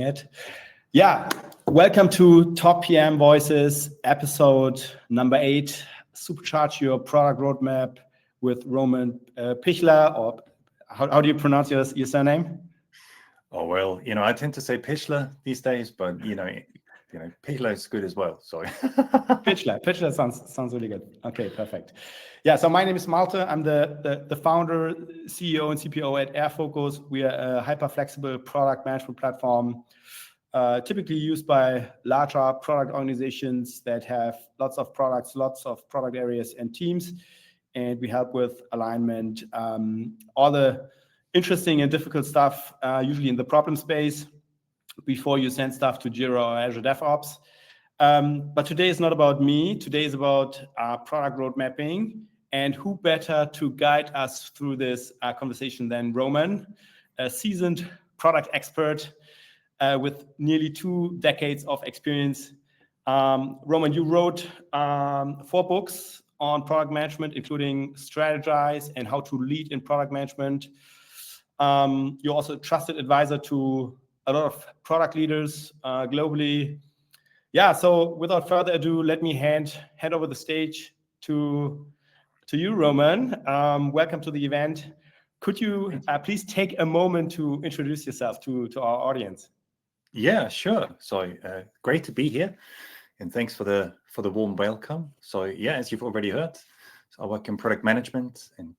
it. Yeah, welcome to Top PM Voices, episode number 8, Supercharge your product roadmap with Roman Pichler, or how do you pronounce your surname? Oh, well, I tend to say Pichler these days, but, Pichler is good as well, so. Pichler sounds really good. Okay, perfect. Yeah, so my name is Malte. I'm the founder, CEO, and CPO at airfocus. We are a hyper-flexible product management platform, typically used by larger product organizations that have lots of products, lots of product areas and teams. And we help with alignment, all the interesting and difficult stuff, usually in the problem space, before you send stuff to Jira or Azure DevOps. But today is not about me. Today is about product road mapping. And who better to guide us through this conversation than Roman, a seasoned product expert with nearly 2 decades of experience. Roman, you wrote 4 books on product management, including Strategize and How to Lead in Product Management. You're also a trusted advisor to a lot of product leaders globally. Yeah, so without further ado, let me hand over the stage to you, Roman. Welcome to the event. Could you please take a moment to introduce yourself to our audience? Yeah, sure. So great to be here, and thanks for the warm welcome. So yeah, as you've already heard, so I work in product management and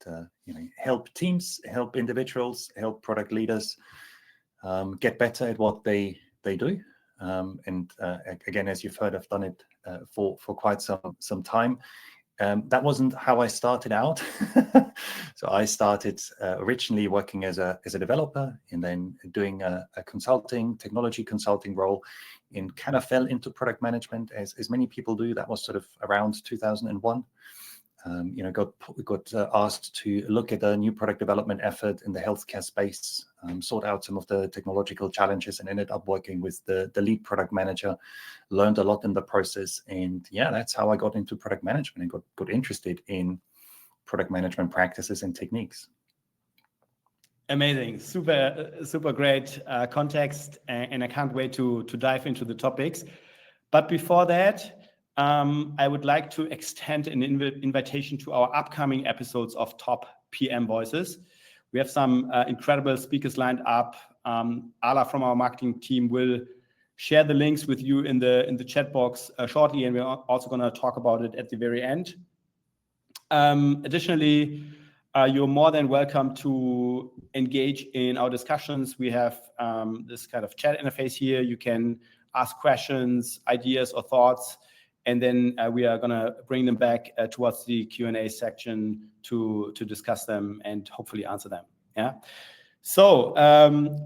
help teams, help individuals, help product leaders get better at what they do. And again, as you've heard, I've done it for quite some time. That wasn't how I started out. So I started originally working as a developer, and then doing a technology consulting role, and kind of fell into product management as many people do. That was sort of around 2001. Got asked to look at a new product development effort in the healthcare space, sort out some of the technological challenges, and ended up working with the lead product manager. Learned a lot in the process, and yeah, that's how I got into product management and got interested in product management practices and techniques. Amazing, super great context, and I can't wait to dive into the topics. But before that, I would like to extend an invitation to our upcoming episodes of Top PM Voices. We have some incredible speakers lined up. Ala from our marketing team will share the links with you in the chat box shortly, and we're also going to talk about it at the very end. Additionally, you're more than welcome to engage in our discussions. We have this kind of chat interface here. You can ask questions, ideas, or thoughts. And then we are going to bring them back towards the Q&A section to discuss them and hopefully answer them. Yeah. So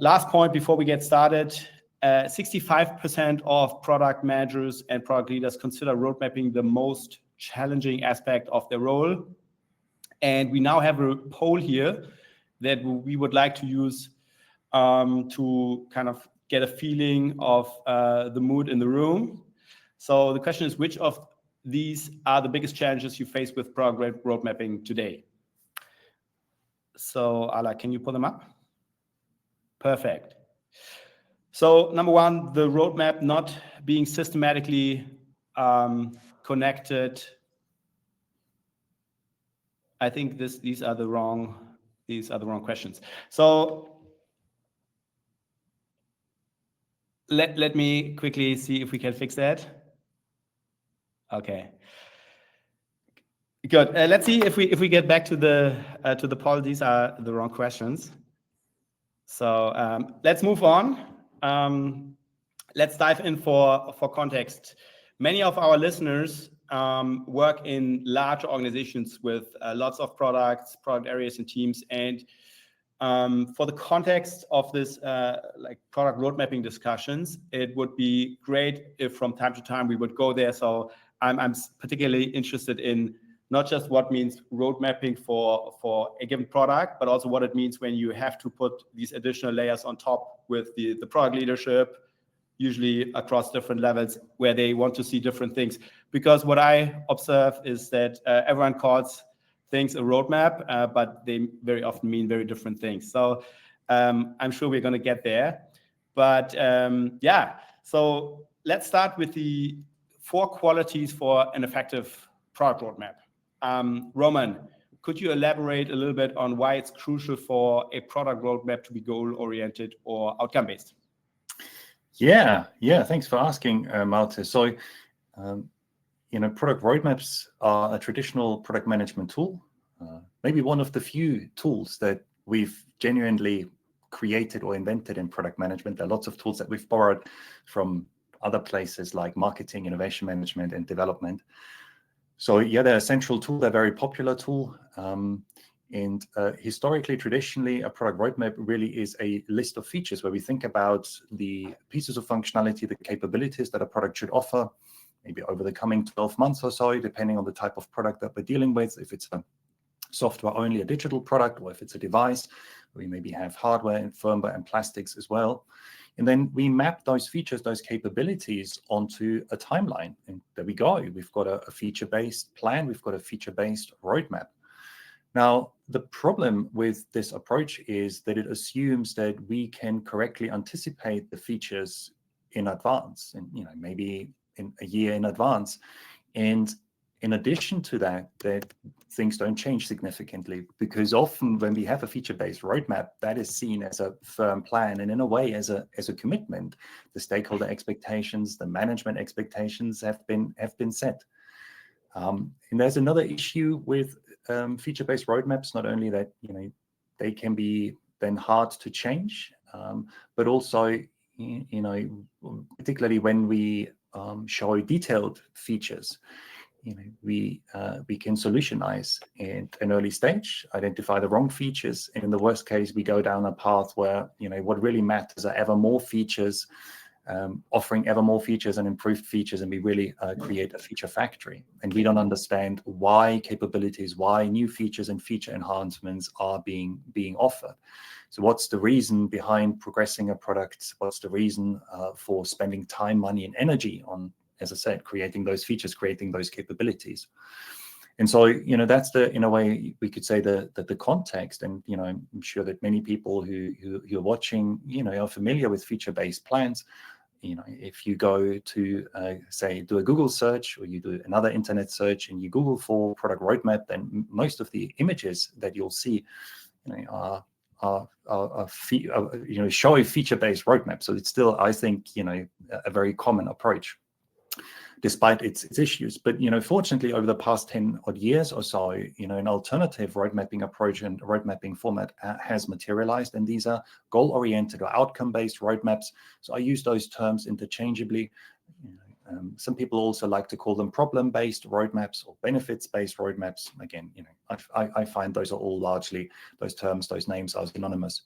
last point before we get started, 65% of product managers and product leaders consider road mapping the most challenging aspect of their role. And we now have a poll here that we would like to use to kind of get a feeling of the mood in the room. So the question is, which of these are the biggest challenges you face with product road mapping today? So Ala, can you pull them up? Perfect. So number 1, the roadmap not being systematically connected. I think these are the wrong questions. So let me quickly see if we can fix that. Okay. Good. Let's see if we get back to the poll. These are the wrong questions. So let's move on. Let's dive in for context. Many of our listeners work in large organizations with lots of products, product areas, and teams. And for the context of this product road mapping discussions, it would be great if from time to time we would go there. So I'm particularly interested in not just what means road mapping for a given product, but also what it means when you have to put these additional layers on top with the product leadership, usually across different levels, where they want to see different things. Because what I observe is that everyone calls things a roadmap, but they very often mean very different things. So I'm sure we're going to get there. But yeah, so let's start with the 4 qualities for an effective product roadmap. Roman, could you elaborate a little bit on why it's crucial for a product roadmap to be goal-oriented or outcome-based? Yeah, thanks for asking, Malte. So, product roadmaps are a traditional product management tool, maybe one of the few tools that we've genuinely created or invented in product management. There are lots of tools that we've borrowed from other places like marketing, innovation management, and development. So yeah, they're a central tool, they're a very popular tool. And historically, traditionally, a product roadmap really is a list of features where we think about the pieces of functionality, the capabilities that a product should offer, maybe over the coming 12 months or so, depending on the type of product that we're dealing with. If it's a software only, a digital product, or if it's a device, we maybe have hardware and firmware and plastics as well. And then we map those features, those capabilities onto a timeline. And there we go. We've got a feature-based plan. We've got a feature-based roadmap. Now, the problem with this approach is that it assumes that we can correctly anticipate the features in advance, and maybe in a year in advance. And in addition to that, things don't change significantly, because often when we have a feature-based roadmap, that is seen as a firm plan and in a way as a commitment. The stakeholder expectations, the management expectations have been set. And there's another issue with feature-based roadmaps, not only that they can be then hard to change, but also particularly when we show detailed features. We can solutionize at an early stage, identify the wrong features, and in the worst case, we go down a path where what really matters are ever more features, offering ever more features and improved features, and we really create a feature factory. And we don't understand why capabilities, why new features and feature enhancements are being offered. So what's the reason behind progressing a product? What's the reason for spending time, money, and energy on, as I said, creating those features, creating those capabilities? And so, that's in a way, we could say that the context, and, I'm sure that many people who are watching, are familiar with feature-based plans. If you go to, say, do a Google search, or you do another internet search and you Google for product roadmap, then most of the images that you'll see, show a feature-based roadmap. So it's still, I think, a very common approach, despite its issues. But fortunately, over the past 10 odd years or so, an alternative road mapping approach and road mapping format has materialized, and these are goal-oriented or outcome-based roadmaps. So I use those terms interchangeably. Some people also like to call them problem-based roadmaps or benefits-based roadmaps. Again, I find those are all largely, those terms, those names are synonymous.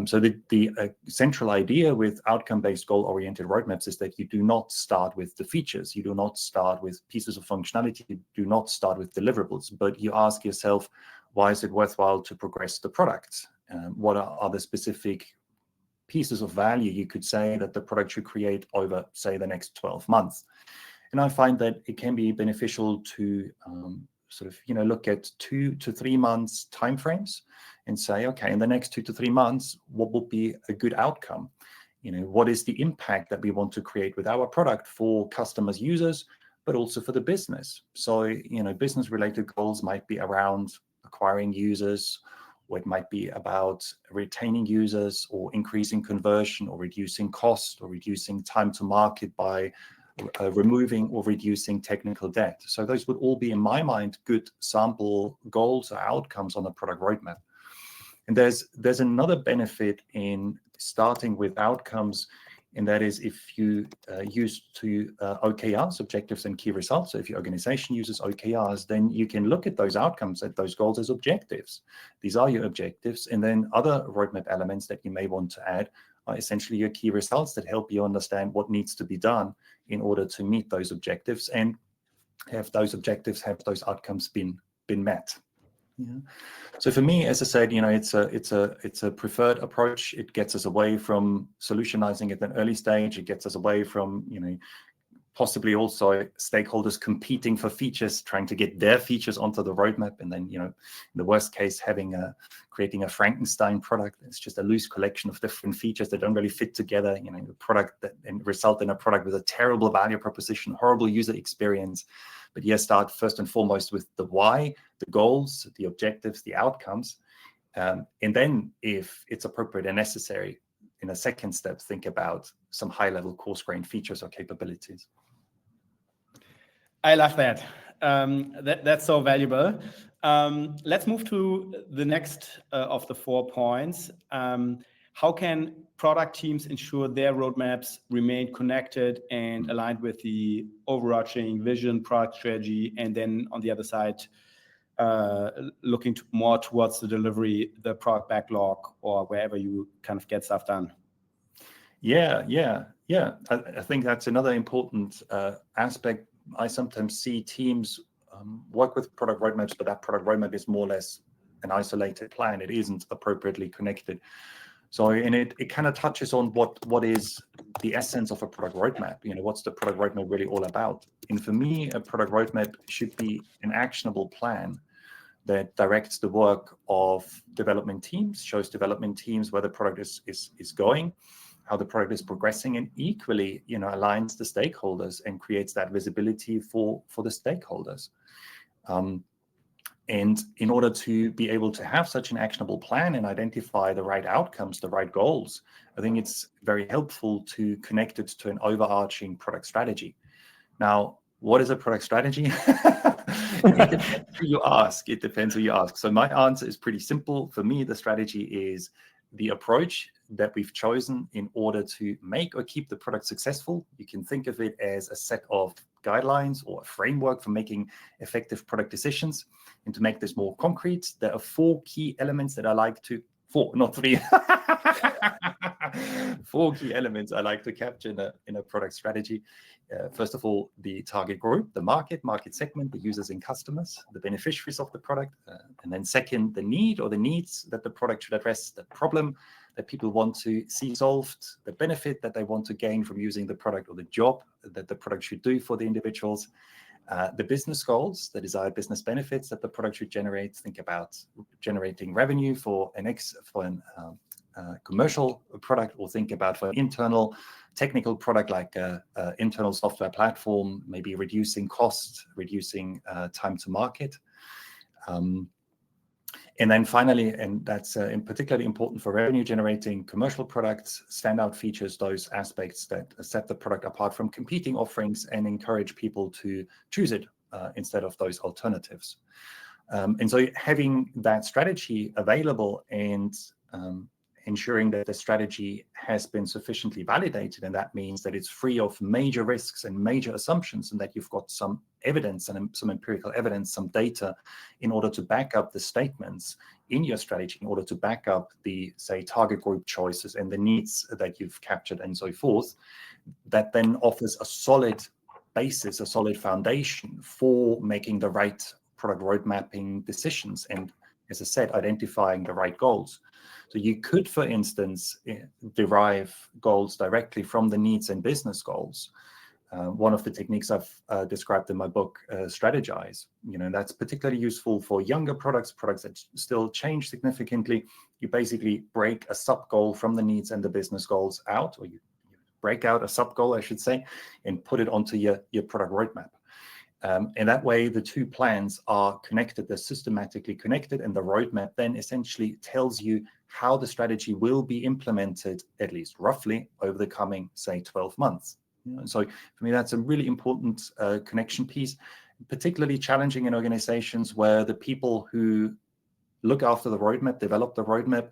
So the central idea with outcome-based goal-oriented roadmaps is that you do not start with the features, you do not start with pieces of functionality, you do not start with deliverables, but you ask yourself, why is it worthwhile to progress the product? What are the specific pieces of value you could say that the product should create over, say, the next 12 months? And I find that it can be beneficial to look at 2 to 3 months timeframes and say, okay, in the next 2 to 3 months, what will be a good outcome? What is the impact that we want to create with our product for customers, users, but also for the business? So, business-related goals might be around acquiring users, or it might be about retaining users, or increasing conversion, or reducing cost, or reducing time to market by removing or reducing technical debt. So those would all be, in my mind, good sample goals or outcomes on a product roadmap. And there's another benefit in starting with outcomes, and that is if you use OKRs, objectives and key results. So if your organization uses OKRs, then you can look at those outcomes, at those goals as objectives. These are your objectives, and then other roadmap elements that you may want to add are essentially your key results that help you understand what needs to be done in order to meet those objectives, and have those objectives, have those outcomes been met. Yeah. So for me, as I said, it's a preferred approach. It gets us away from solutionizing at an early stage. It gets us away from possibly also stakeholders competing for features, trying to get their features onto the roadmap, and then, in the worst case, creating a Frankenstein product. It's just a loose collection of different features that don't really fit together. The product and result in a product with a terrible value proposition, horrible user experience. But start first and foremost with the why, the goals, the objectives, the outcomes, and then, if it's appropriate and necessary, in a second step, think about some high-level coarse-grained features or capabilities. I love that. That's so valuable. Let's move to the next of the 4 points. How can product teams ensure their roadmaps remain connected and aligned with the overarching vision, product strategy, and then on the other side, looking more towards the delivery, the product backlog, or wherever you kind of get stuff done? Yeah. I think that's another important aspect. I sometimes see teams work with product roadmaps, but that product roadmap is more or less an isolated plan. It isn't appropriately connected. So, and it kind of touches on what is the essence of a product roadmap. What's the product roadmap really all about? And for me, a product roadmap should be an actionable plan that directs the work of development teams, shows development teams where the product is going, how the product is progressing, and equally, aligns the stakeholders and creates that visibility for the stakeholders. And in order to be able to have such an actionable plan and identify the right outcomes, the right goals, I think it's very helpful to connect it to an overarching product strategy. Now, what is a product strategy? It depends who you ask. So my answer is pretty simple. For me, the strategy is the approach that we've chosen in order to make or keep the product successful. You can think of it as a set of guidelines or a framework for making effective product decisions. And to make this more concrete, there are 4 key elements that I like to, 4, not 3, 4 key elements I like to capture in a product strategy. First of all, the target group, the market segment, the users and customers, the beneficiaries of the product. And then second, the need or the needs that the product should address, the problem that people want to see solved, the benefit that they want to gain from using the product, or the job that the product should do for the individuals. The business goals, the desired business benefits that the product should generate. Think about generating revenue for a commercial product, or think about for an internal technical product like an internal software platform, maybe reducing costs, reducing time to market. And then finally, and that's particularly important for revenue generating commercial products, standout features, those aspects that set the product apart from competing offerings and encourage people to choose it instead of those alternatives. And so having that strategy available and ensuring that the strategy has been sufficiently validated, and that means that it's free of major risks and major assumptions, and that you've got some evidence and some empirical evidence, some data, in order to back up the statements in your strategy, in order to back up the, say, target group choices and the needs that you've captured and so forth. That then offers a solid basis, a solid foundation for making the right product road mapping decisions, and, as I said, identifying the right goals. So you could, for instance, derive goals directly from the needs and business goals. One of the techniques I've described in my book, Strategize, that's particularly useful for younger products that still change significantly. You basically break a sub-goal from the needs and the business goals out, or you break out a sub-goal, I should say, and put it onto your product roadmap. And that way, the 2 plans are connected, they're systematically connected, and the roadmap then essentially tells you how the strategy will be implemented, at least roughly, over the coming, say, 12 months. And so for me, that's a really important connection piece, particularly challenging in organizations where the people who look after the roadmap, develop the roadmap,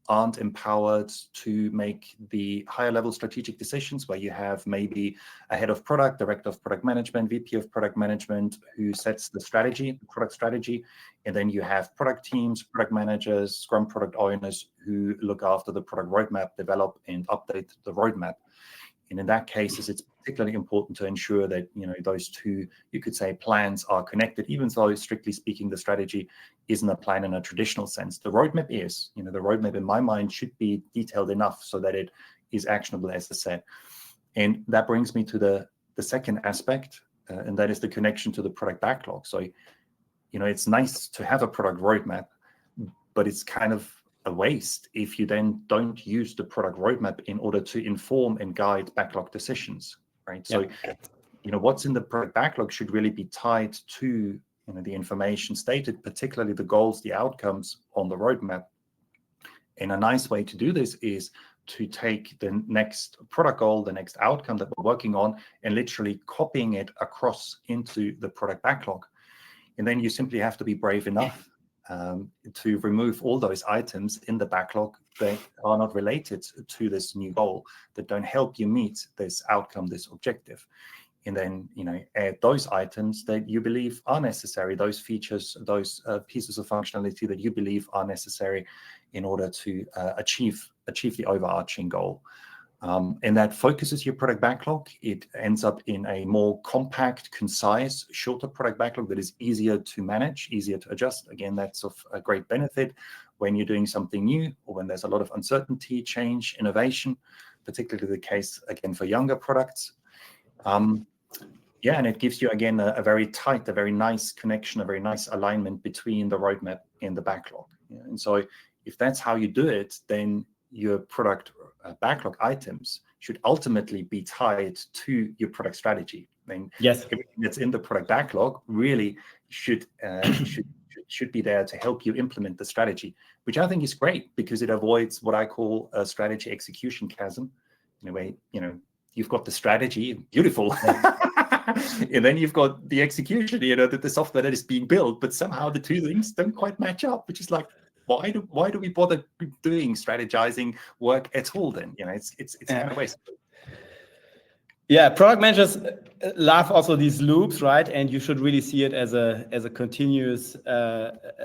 aren't empowered to make the higher level strategic decisions, where you have maybe a head of product, director of product management, VP of product management, who sets the strategy, the product strategy. And then you have product teams, product managers, Scrum product owners who look after the product roadmap, develop and update the roadmap. And in that case, it's particularly important to ensure that those 2, you could say, plans are connected, even though, strictly speaking, the strategy isn't a plan in a traditional sense. The roadmap is. The roadmap, in my mind, should be detailed enough so that it is actionable, as I said. And that brings me to the the second aspect, and that is the connection to the product backlog. So, it's nice to have a product roadmap, but it's kind of a waste if you then don't use the product roadmap in order to inform and guide backlog decisions, right? So, what's in the product backlog should really be tied to the information stated, particularly the goals, the outcomes on the roadmap. And a nice way to do this is to take the next product goal, the next outcome that we're working on, and literally copying it across into the product backlog. And then you simply have to be brave enough to remove all those items in the backlog that are not related to this new goal, that don't help you meet this outcome, this objective. And then, add those items that you believe are necessary, those features, those pieces of functionality that you believe are necessary in order to achieve the overarching goal. And that focuses your product backlog. It ends up in a more compact, concise, shorter product backlog that is easier to manage, easier to adjust. Again, that's of a great benefit when you're doing something new or when there's a lot of uncertainty, change, innovation, particularly the case, again, for younger products. And it gives you, again, a very tight, a very nice connection, a very nice alignment between the roadmap and the backlog. And so if that's how you do it, then your product backlog items should ultimately be tied to your product strategy. I mean, everything that's in the product backlog really should be there to help you implement the strategy, which I think is great because it avoids what I call a strategy execution chasm. In a way, you've got the strategy, beautiful. And then you've got the execution, the software that is being built, but somehow the two things don't quite match up, which is like, why do we bother doing strategizing work at all then? It's kind of wasteful. Yeah, product managers love also these loops, right? And you should really see it as a continuous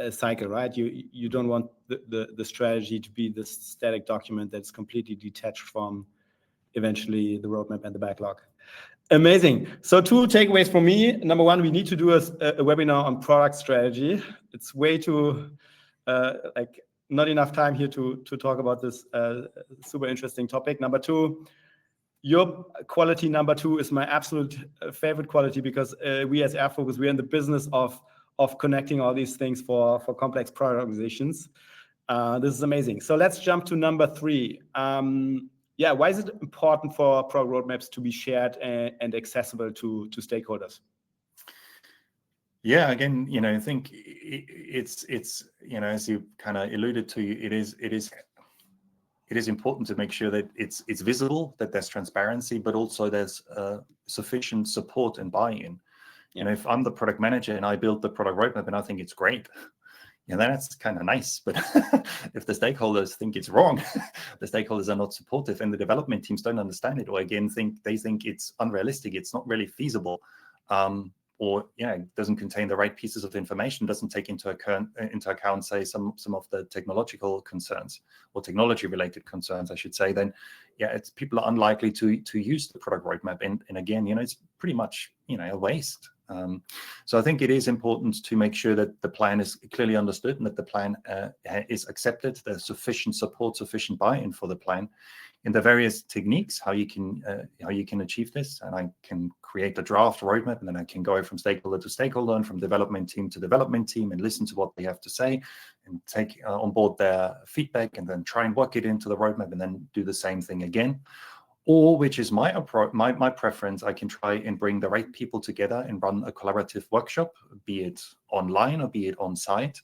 cycle, right? You don't want the strategy to be this static document that's completely detached from eventually the roadmap and the backlog. Amazing. So 2 takeaways from me. Number 1, we need to do a webinar on product strategy. It's way too not enough time here to talk about this super interesting topic. Number 2, your quality number 2 is my absolute favorite quality because we as Airfocus, we're in the business of connecting all these things for complex product organizations. This is amazing. So let's jump to number 3. Why is it important for product roadmaps to be shared and accessible to stakeholders? Yeah, again, I think it's as you kind of alluded to, it is important to make sure that it's visible, that there's transparency, but also there's sufficient support and buy-in. If I'm the product manager and I build the product roadmap and I think it's great, that's kind of nice. But if the stakeholders think it's wrong, the stakeholders are not supportive, and the development teams don't understand it, or again think it's unrealistic, it's not really feasible, or it doesn't contain the right pieces of information, doesn't take into account, say, some of the technological concerns or technology-related concerns, I should say, then it's people are unlikely to use the product roadmap, and again, it's pretty much a waste. So I think it is important to make sure that the plan is clearly understood and that the plan is accepted. There's sufficient support, sufficient buy-in for the plan. In the various techniques, how you can achieve this, and I can create a draft roadmap, and then I can go from stakeholder to stakeholder and from development team to development team and listen to what they have to say and take on board their feedback and then try and work it into the roadmap and then do the same thing again. Or, which is my preference, I can try and bring the right people together and run a collaborative workshop, be it online or be it on site,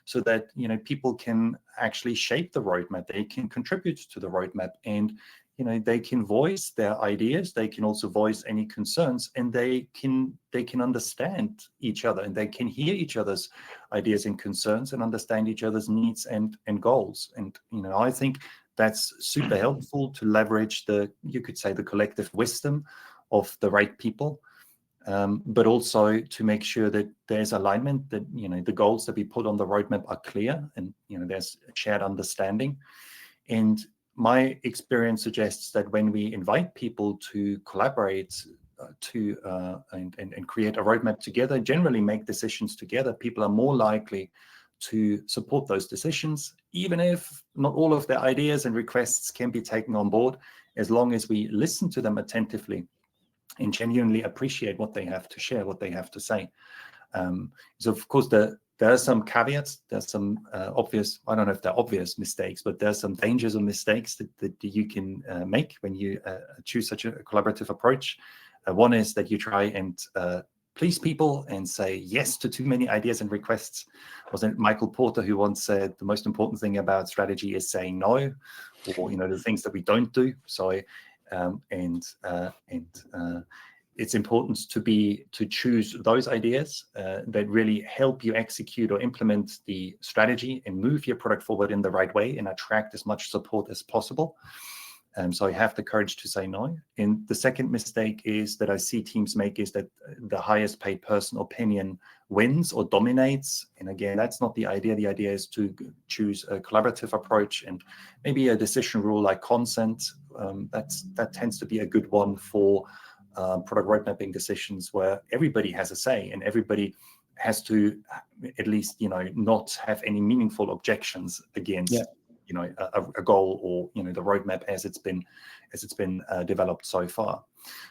so that people can actually shape the roadmap. They can contribute to the roadmap, and they can voice their ideas. They can also voice any concerns, and they can understand each other, and they can hear each other's ideas and concerns and understand each other's needs and goals. And I think that's super helpful to leverage you could say the collective wisdom of the right people, but also to make sure that there's alignment, that the goals that we put on the roadmap are clear, and there's a shared understanding. And my experience suggests that when we invite people to collaborate and create a roadmap together, generally make decisions together, people are more likely to support those decisions, even if not all of their ideas and requests can be taken on board, as long as we listen to them attentively and genuinely appreciate what they have to share, what they have to say. So of course, there are some caveats. There's some obvious, I don't know if they're obvious mistakes, but there's some dangers or mistakes that you can make when you choose such a collaborative approach. One is that you try and please people and say yes to too many ideas and requests. Wasn't it Michael Porter who once said the most important thing about strategy is saying no, or the things that we don't do. So it's important to choose those ideas that really help you execute or implement the strategy and move your product forward in the right way and attract as much support as possible. So you have the courage to say no. And the second mistake is that I see teams make is that the highest paid person opinion wins or dominates. And again, that's not the idea. The idea is to choose a collaborative approach and maybe a decision rule like consent. That tends to be a good one for product road mapping decisions where everybody has a say and everybody has to at least not have any meaningful objections against a goal or the roadmap as it's been developed so far.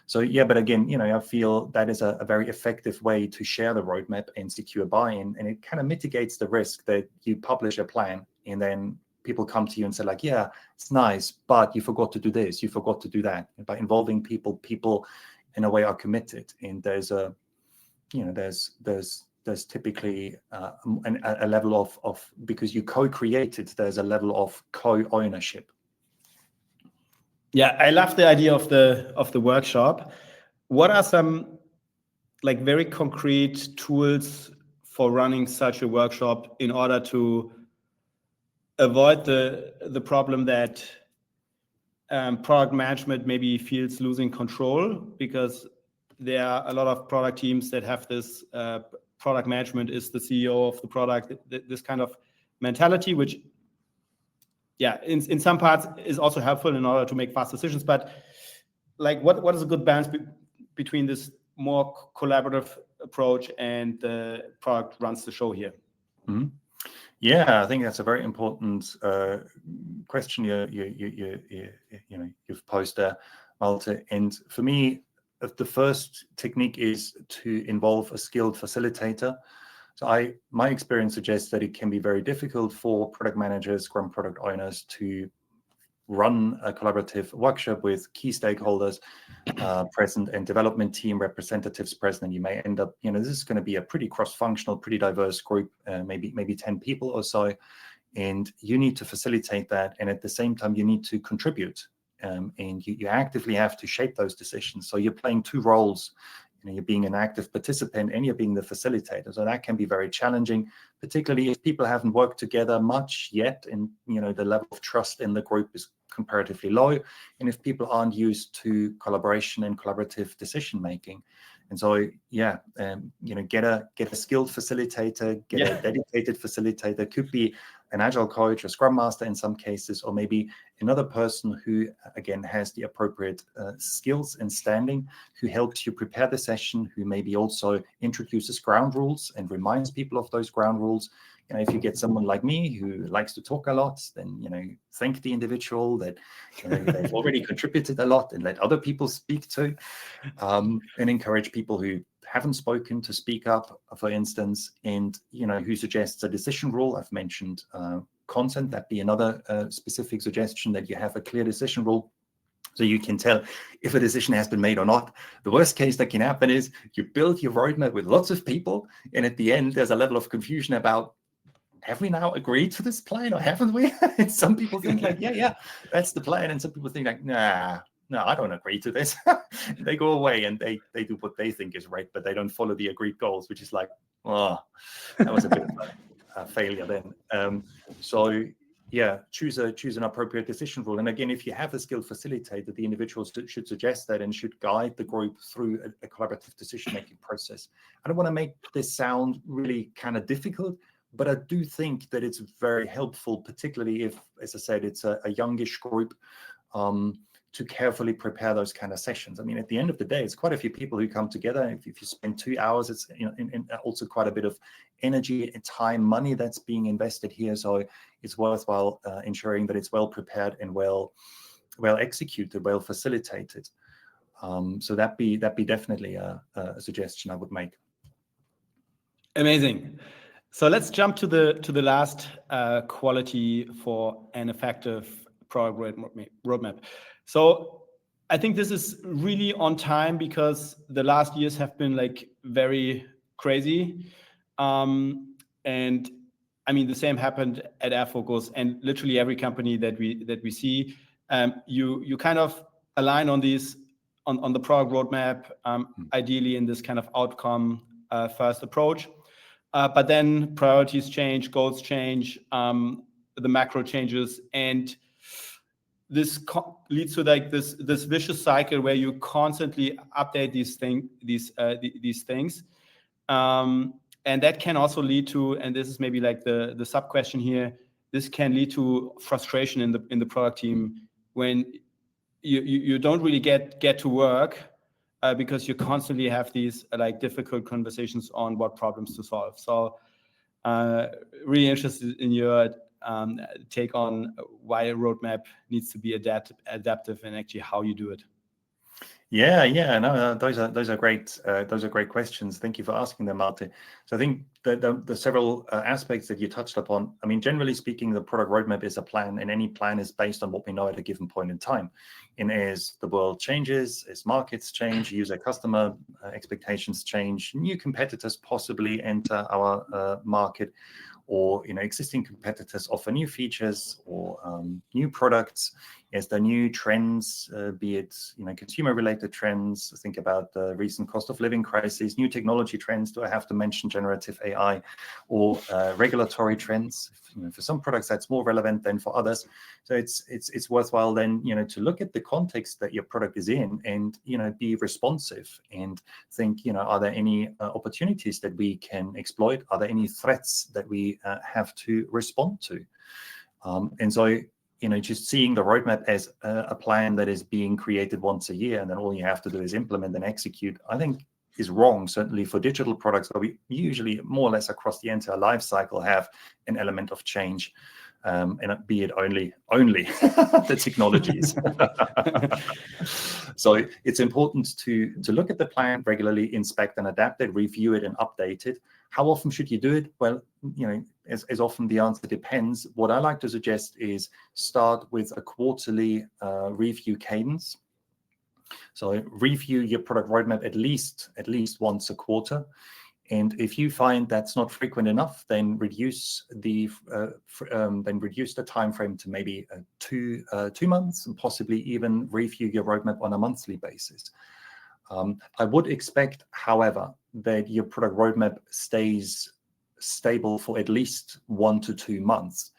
So but again I feel that is a very effective way to share the roadmap and secure buy-in, and it kind of mitigates the risk that you publish a plan and then people come to you and say like, yeah, it's nice, but you forgot to do this, you forgot to do that. And by involving people in a way are committed, and there's typically a level of because you co-created, there's a level of co-ownership. Yeah, I love the idea of the workshop. What are some like very concrete tools for running such a workshop in order to avoid the problem that product management maybe feels losing control, because there are a lot of product teams that have this product management is the CEO of the product, this kind of mentality, which in some parts is also helpful in order to make fast decisions. But like what is a good balance between this more collaborative approach and the product runs the show here? Mm-hmm. Yeah, I think that's a very important question you've posed there, Malte. And for me, the first technique is to involve a skilled facilitator. So my experience suggests that it can be very difficult for product managers, Scrum product owners to run a collaborative workshop with key stakeholders present and development team representatives present, and you may end up, this is going to be a pretty cross-functional, pretty diverse group, maybe 10 people or so, and you need to facilitate that, and at the same time you need to contribute, and you actively have to shape those decisions. So you're playing two roles. You're being an active participant and you're being the facilitator. So that can be very challenging, particularly if people haven't worked together much yet, and the level of trust in the group is comparatively low, and if people aren't used to collaboration and collaborative decision making. And so get a skilled facilitator, get a dedicated facilitator. Could be an agile coach or scrum master in some cases, or maybe another person who again has the appropriate skills and standing, who helps you prepare the session, who maybe also introduces ground rules and reminds people of those ground rules. If you get someone like me who likes to talk a lot, then thank the individual that they've already contributed a lot, and let other people speak too, and encourage people who haven't spoken to speak up, for instance, and who suggests a decision rule. I've mentioned consent. That'd be another specific suggestion, that you have a clear decision rule, so you can tell if a decision has been made or not. The worst case that can happen is you build your roadmap with lots of people, and at the end there's a level of confusion about, have we now agreed to this plan or haven't we? And some people think like, yeah, that's the plan. And some people think like, no, I don't agree to this. They go away and they do what they think is right, but they don't follow the agreed goals, which is like, oh, that was a bit of a failure then. Choose an appropriate decision rule. And again, if you have a skilled facilitator, the individuals should suggest that and should guide the group through a collaborative decision-making process. I don't want to make this sound really kind of difficult, but I do think that it's very helpful, particularly if, as I said, it's a youngish group, to carefully prepare those kind of sessions. I mean, at the end of the day, it's quite a few people who come together. If you spend 2 hours, it's and also quite a bit of energy and time, money that's being invested here. So it's worthwhile ensuring that it's well prepared and well executed, well facilitated. So that'd be definitely a suggestion I would make. Amazing. So let's jump to the last quality for an effective product roadmap. So I think this is really on time because the last years have been like very crazy, and I mean the same happened at airfocus and literally every company that we see. You kind of align on these on the product roadmap, ideally in this kind of outcome first approach. But then priorities change, goals change, the macro changes, and this leads to like this vicious cycle where you constantly update these things, and that can also lead to, and this is maybe like the sub question here, this can lead to frustration in the product team when you don't really get to work. Because you constantly have these like difficult conversations on what problems to solve. So really interested in your take on why a roadmap needs to be adaptive and actually how you do it. Yeah, no, those are great. Those are great questions. Thank you for asking them, Malte. So I think the several aspects that you touched upon. I mean, generally speaking, the product roadmap is a plan, and any plan is based on what we know at a given point in time. And as the world changes, as markets change, user customer expectations change, new competitors possibly enter our market, or existing competitors offer new features or new products. As the new trends, be it consumer-related trends, think about the recent cost of living crisis, new technology trends. Do I have to mention generative AI, or regulatory trends? For some products that's more relevant than for others. So it's worthwhile then to look at the context that your product is in, and be responsive and think are there any opportunities that we can exploit? Are there any threats that we have to respond to? And so just seeing the roadmap as a plan that is being created once a year and then all you have to do is implement and execute, I think is wrong, certainly for digital products, where we usually more or less across the entire life cycle have an element of change, and be it only the technologies. So it's important to look at the plan regularly, inspect and adapt it, review it and update it. How often should you do it? Well, as often the answer depends. What I like to suggest is start with a quarterly review cadence. So review your product roadmap at least once a quarter. And if you find that's not frequent enough, then reduce the time frame to maybe 2 months, and possibly even review your roadmap on a monthly basis. I would expect, however, that your product roadmap stays stable for at least 1 to 2 months.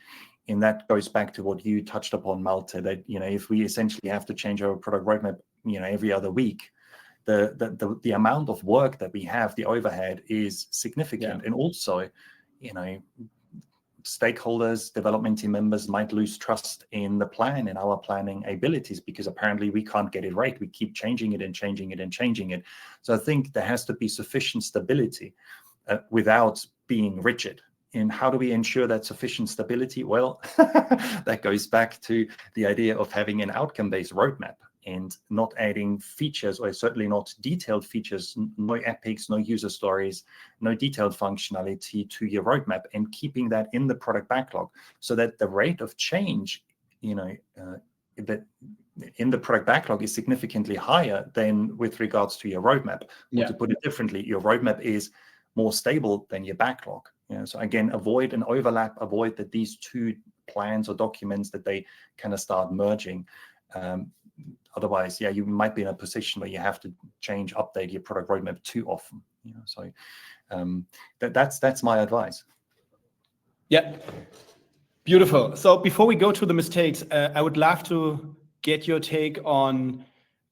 And that goes back to what you touched upon, Malte, that if we essentially have to change our product roadmap every other week, the amount of work that we have, the overhead, is significant. Yeah. And also stakeholders, development team members might lose trust in the plan and our planning abilities, because apparently we can't get it right. We keep changing it and changing it and changing it. So I think there has to be sufficient stability without being rigid. And how do we ensure that sufficient stability? Well, that goes back to the idea of having an outcome-based roadmap and not adding features, or certainly not detailed features, no epics, no user stories, no detailed functionality to your roadmap, and keeping that in the product backlog so that the rate of change, that in the product backlog is significantly higher than with regards to your roadmap. Yeah. Or to put it differently, your roadmap is more stable than your backlog. So again, avoid an overlap, avoid that these two plans or documents that they kind of start merging. Otherwise, you might be in a position where you have to update your product roadmap too often. So that's my advice. Yeah, beautiful. So before we go to the mistakes, I would love to get your take on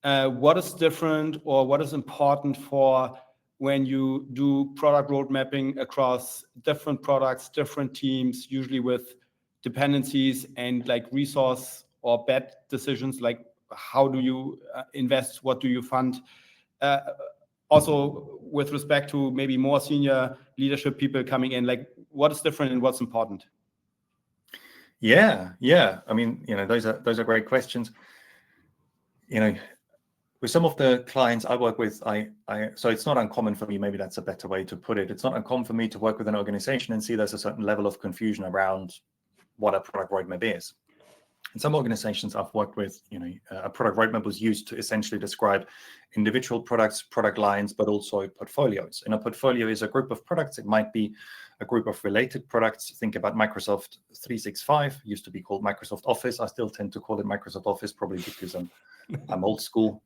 what is different or what is important for when you do product road mapping across different products, different teams, usually with dependencies and like resource or bet decisions, like how do you invest, what do you fund? Also with respect to maybe more senior leadership people coming in, like what is different and what's important? Yeah. I mean, those are great questions. With some of the clients I work with, so it's not uncommon for me, maybe that's a better way to put it. It's not uncommon for me to work with an organization and see there's a certain level of confusion around what a product roadmap is. In some organizations I've worked with, a product roadmap was used to essentially describe individual products, product lines, but also portfolios. And a portfolio is a group of products. It might be a group of related products. Think about Microsoft 365, used to be called Microsoft Office. I still tend to call it Microsoft Office, probably because I'm old school,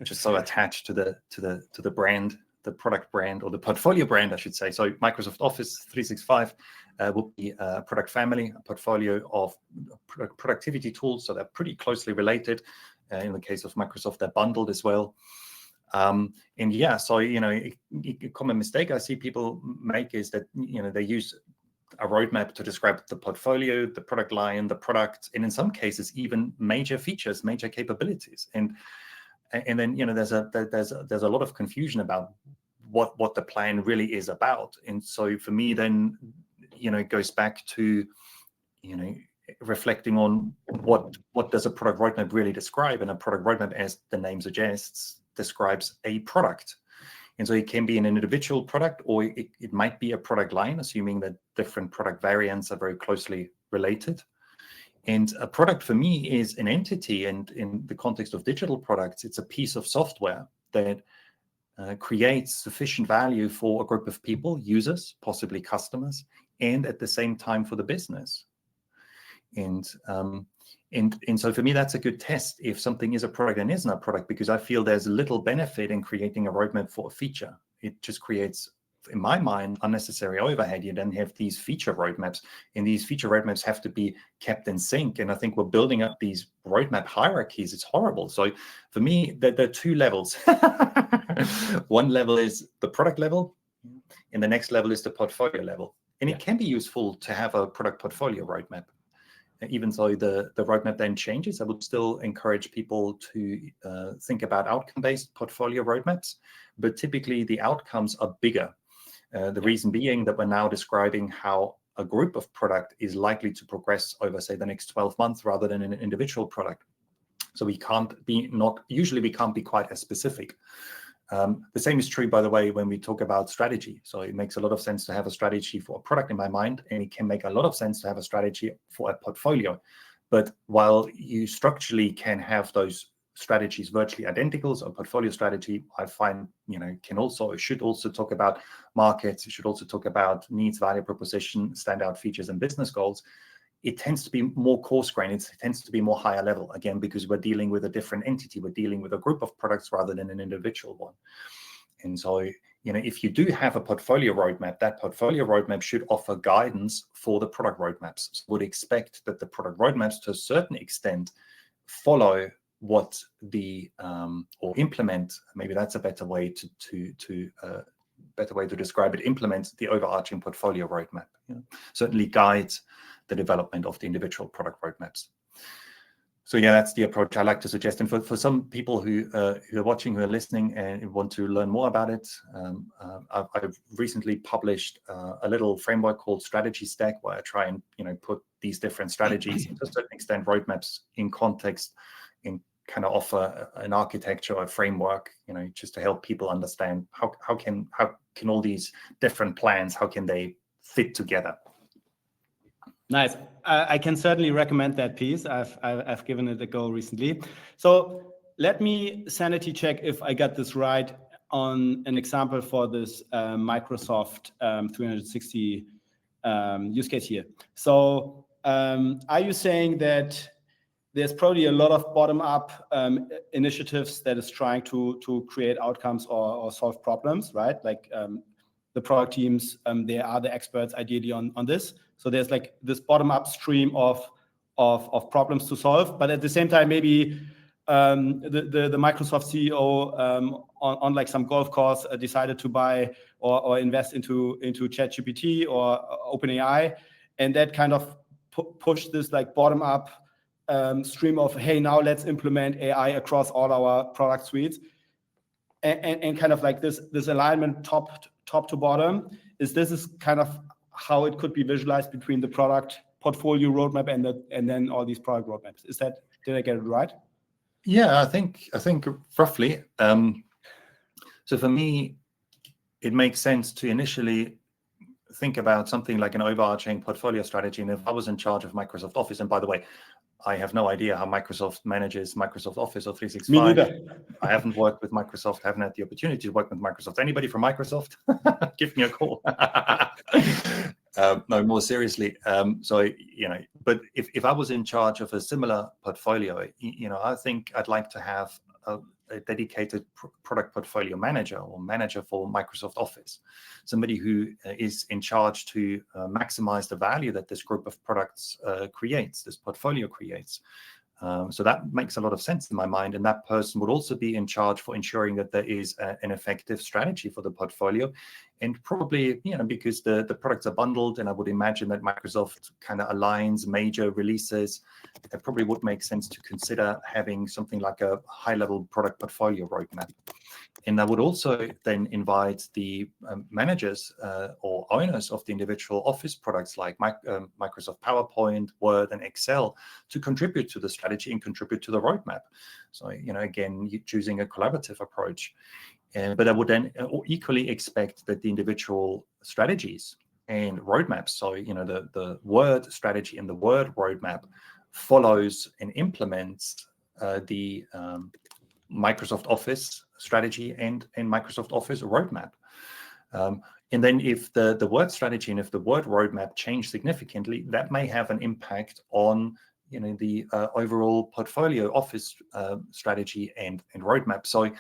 just so attached to the brand, the product brand, or the portfolio brand, I should say. So Microsoft Office 365 will be a product family, a portfolio of productivity tools. So they're pretty closely related. In the case of Microsoft, they're bundled as well. And yeah, so, a common mistake I see people make is that, they use a roadmap to describe the portfolio, the product line, the product, and in some cases, even major features, major capabilities. And then, there's a lot of confusion about what the plan really is about. And so for me, then, it goes back to, reflecting on what does a product roadmap really describe? And a product roadmap, as the name suggests, describes a product. And so it can be an individual product, or it might be a product line, assuming that different product variants are very closely related. And a product for me is an entity, and in the context of digital products, it's a piece of software that creates sufficient value for a group of people, users, possibly customers, and at the same time for the business. And so for me, that's a good test if something is a product and isn't a product, because I feel there's little benefit in creating a roadmap for a feature. It just creates, in my mind, unnecessary overhead. You then have these feature roadmaps, and these feature roadmaps have to be kept in sync. And I think we're building up these roadmap hierarchies. It's horrible. So for me, there are two levels. One level is the product level, and the next level is the portfolio level. And it can be useful to have a product portfolio roadmap. Even though the roadmap then changes, I would still encourage people to think about outcome-based portfolio roadmaps, but typically the outcomes are bigger. The reason being that we're now describing how a group of product is likely to progress over, say, the next 12 months rather than an individual product. So we can't be quite as specific. The same is true, by the way, when we talk about strategy. So it makes a lot of sense to have a strategy for a product in my mind, and it can make a lot of sense to have a strategy for a portfolio. But while you structurally can have those strategies virtually identical, so a portfolio strategy, I find, should also talk about markets. It should also talk about needs, value proposition, standout features, and business goals. It tends to be more coarse-grained. It tends to be more higher level, again, because we're dealing with a different entity. We're dealing with a group of products rather than an individual one. And so, if you do have a portfolio roadmap, that portfolio roadmap should offer guidance for the product roadmaps. So would expect that the product roadmaps, to a certain extent, follow what or implement, maybe that's a better way to describe it, implement the overarching portfolio roadmap. Certainly guides the development of the individual product roadmaps. So yeah, that's the approach I like to suggest. And for some people who are watching, who are listening and want to learn more about it, I've recently published a little framework called Strategy Stack, where I try and put these different strategies, and to a certain extent roadmaps, in context, and kind of offer an architecture or a framework, just to help people understand how can all these different plans, how can they fit together. Nice. I can certainly recommend that piece. I've given it a go recently. So let me sanity check if I got this right on an example for this Microsoft 360 use case here. So are you saying that there's probably a lot of bottom-up initiatives that is trying to create outcomes or solve problems, right? Like the product teams, they are the experts ideally on this. So there's like this bottom-up stream of problems to solve, but at the same time, maybe the Microsoft CEO on like some golf course decided to buy or invest into ChatGPT or OpenAI, and that kind of pushed this like bottom-up stream of, hey, now let's implement AI across all our product suites, and kind of like this alignment top to bottom. Is kind of how it could be visualized between the product portfolio roadmap and then all these product roadmaps? Did I get it right? Yeah, I think roughly. So for me, it makes sense to initially think about something like an overarching portfolio strategy. And if I was in charge of Microsoft Office, and by the way, I have no idea how Microsoft manages Microsoft Office or 365. Me neither. I haven't worked with Microsoft, haven't had the opportunity to work with Microsoft. Anybody from Microsoft? Give me a call. No, more seriously. But if I was in charge of a similar portfolio, I think I'd like to have a dedicated product portfolio manager or manager for Microsoft Office, somebody who is in charge to maximize the value that this group of products creates, this portfolio creates. So that makes a lot of sense in my mind. And that person would also be in charge for ensuring that there is an effective strategy for the portfolio. And probably, because the products are bundled, and I would imagine that Microsoft kind of aligns major releases, it probably would make sense to consider having something like a high-level product portfolio roadmap. And I would also then invite the managers or owners of the individual Office products like Microsoft PowerPoint, Word, and Excel to contribute to the strategy and contribute to the roadmap. So, again, choosing a collaborative approach. But I would then equally expect that the individual strategies and roadmaps, so, the Word strategy and the Word roadmap follows and implements the Microsoft Office strategy and Microsoft Office roadmap. And then if the Word strategy and if the Word roadmap change significantly, that may have an impact on the overall portfolio Office strategy and roadmap. So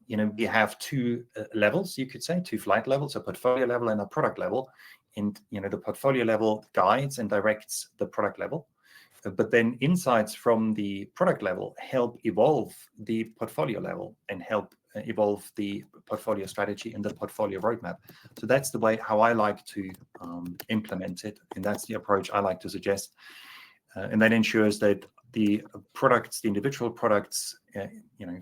we have two levels, you could say, two flight levels, a portfolio level and a product level. And the portfolio level guides and directs the product level. But then insights from the product level help evolve the portfolio level and help evolve the portfolio strategy and the portfolio roadmap. So that's the way how I like to implement it. And that's the approach I like to suggest. And that ensures that the products, the individual products,